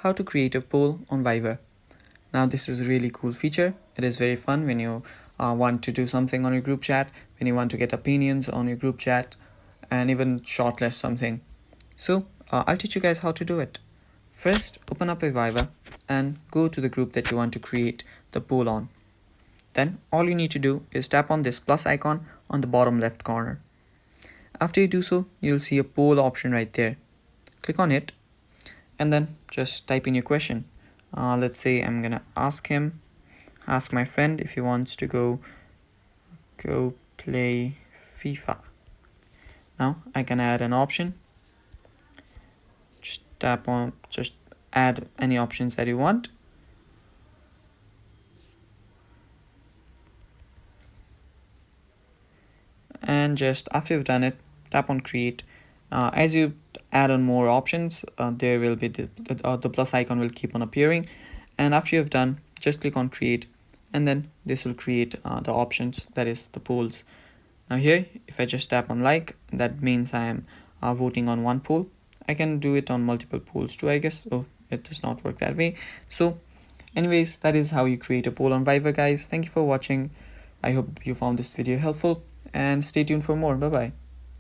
how to create a poll on Fiverr. Now this is a really cool feature. It is very fun when you want to do something on your group chat, when you want to get opinions on your group chat, and even shortlist something. So I'll teach you guys how to do it. First, open up a Fiverr and go to the group that you want to create the poll on. Then all you need to do is tap on this plus icon on the bottom left corner. After you do so, you'll see a poll option right there. Click on it and then just type in your question. Let's say I'm gonna ask my friend if he wants to go play FIFA. Now I can add an option. Just add any options that you want. And just after you've done it, tap on create. As you add on more options, there will be the plus icon will keep on appearing, and after you've done, just click on create, and then this will create the options, that is the polls. Now here, if I just tap on like, that means I am voting on one poll. I can do it on multiple polls too, I guess. Oh, it does not work that way. So anyways, that is how you create a poll on Fiverr, guys. Thank you for watching. I hope you found this video helpful, and stay tuned for more. Bye bye.